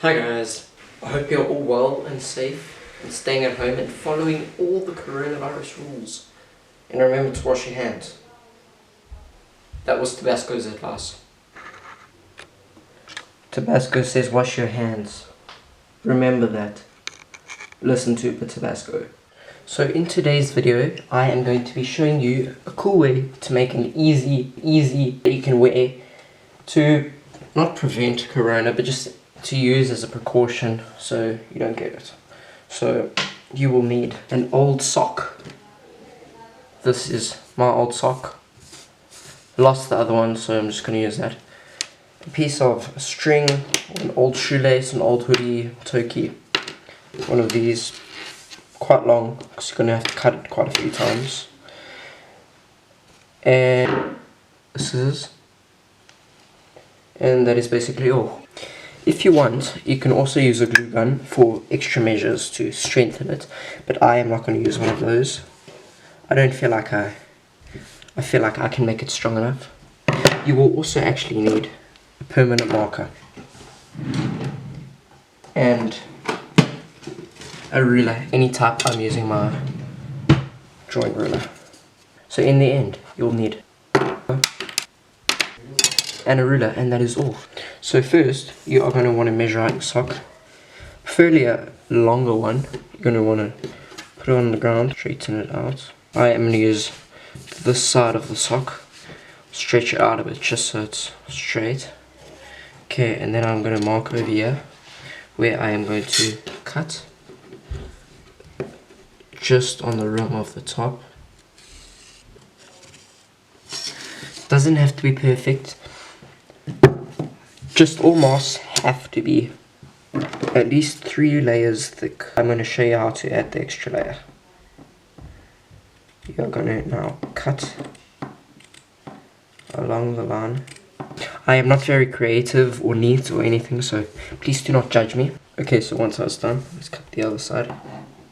Hi guys, I hope you're all well and safe and staying at home and following all the coronavirus rules. And remember to wash your hands. That was Tabasco's advice. Tabasco says wash your hands. Remember that. Listen to Tabasco. So in today's video, I am going to be showing you a cool way to make an easy that you can wear to not prevent corona, but just to use as a precaution so you don't get it. So you will need an old sock. This is my old sock. Lost the other one, so I'm just going to use that. A piece of string, an old shoelace, an old hoodie, toki. One of these, quite long, because you're going to have to cut it quite a few times. And scissors. And that is basically all. If you want, you can also use a glue gun for extra measures to strengthen it, but I am not going to use one of those. I don't feel like I feel like I can make it strong enough. You will also actually need a permanent marker and a ruler, any type. I'm using my drawing ruler. So in the end, you'll need and a ruler, and that is all. So first, you are going to want to measure out your sock, preferably a longer one. You're going to want to put it on the ground, straighten it out. I am going to use this side of the sock, stretch it out a bit just so it's straight. Okay, and then I'm going to mark over here where I am going to cut just on the rim of the top. Doesn't have to be perfect. Just all masks have to be at least 3 layers thick. I'm going to show you how to add the extra layer. You're going to now cut along the line. I am not very creative or neat or anything, so please do not judge me. Okay, so once that's done, let's cut the other side.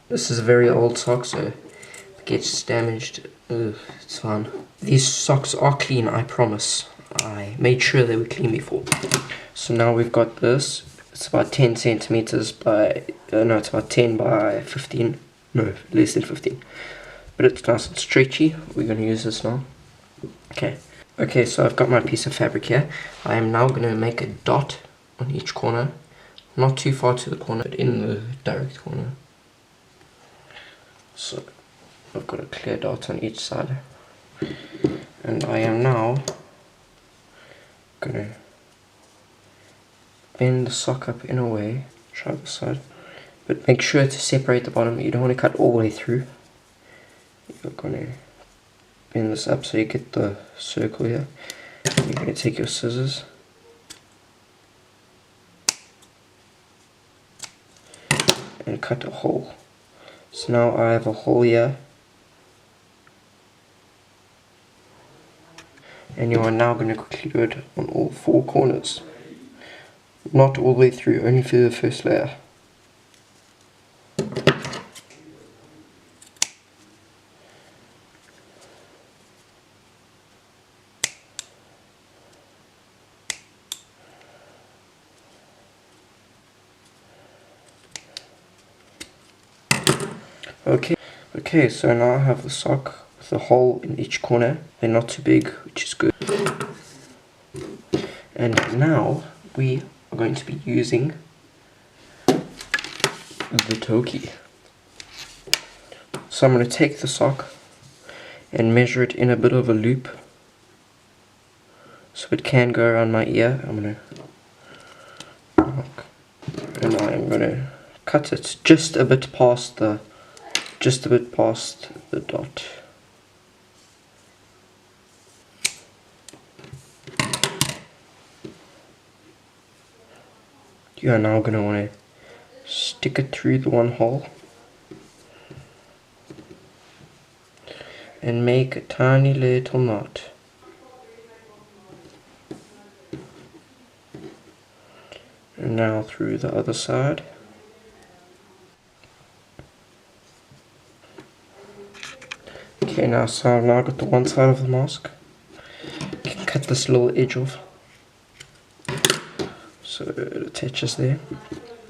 This is a very old sock, so if it gets damaged, it's fine. These socks are clean, I promise. I made sure they were clean before. So now we've got this. It's about 10 centimeters by, no, it's about 10 by 15. No, less than 15. But it's nice and stretchy. We're going to use this now. Okay, so I've got my piece of fabric here. I am now going to make a dot on each corner. Not too far to the corner, but in the direct corner. So I've got a clear dot on each side. And I am now going to bend the sock up in a way, try this side, but make sure to separate the bottom. You don't want to cut all the way through. You're going to bend this up so you get the circle here. You're going to take your scissors and cut a hole. So now I have a hole here, and you are now going to quickly do it on all 4 corners. Not all the way through, only for the first layer. Okay, so now I have the sock with a hole in each corner. They're not too big, which is good. And now we are going to be using the toki. So I'm going to take the sock and measure it in a bit of a loop so it can go around my ear. I'm going to mark, and I'm going to cut it just a bit past the dot. You are now going to want to stick it through the one hole and make a tiny little knot. And now through the other side. Okay, now so I've now got the one side of the mask. You can cut this little edge off. So it attaches there.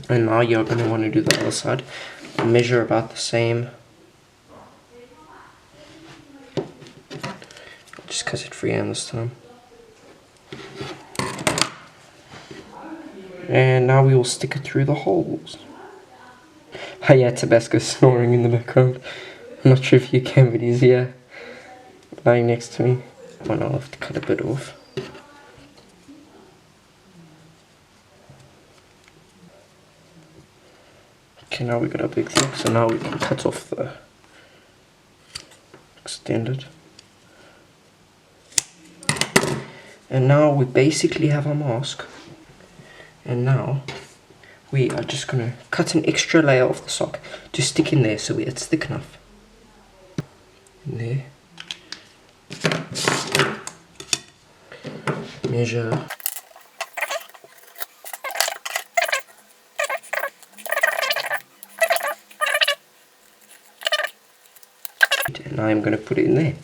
And now you're going to want to do the other side. Measure about the same. Just cut it freehand this time. And now we will stick it through the holes. Oh yeah, Tabasco snoring in the background. I'm not sure if you can, but he's here, lying next to me. Oh no, I'll have to cut a bit off. Okay, now we got our big thing, so now we can cut off the extended. And now we basically have our mask. And now we are just going to cut an extra layer of the sock to stick in there so it's thick enough. In there. Measure. And I'm going to put it in there.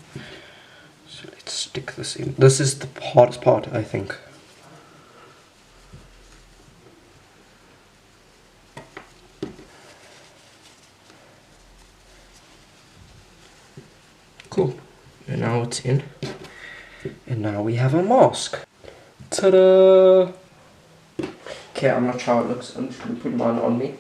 So let's stick this in. This is the hardest part, I think. Cool. And now it's in. And now we have a mask. Ta-da! Okay, I'm not sure how it looks. I'm just going to put mine on me.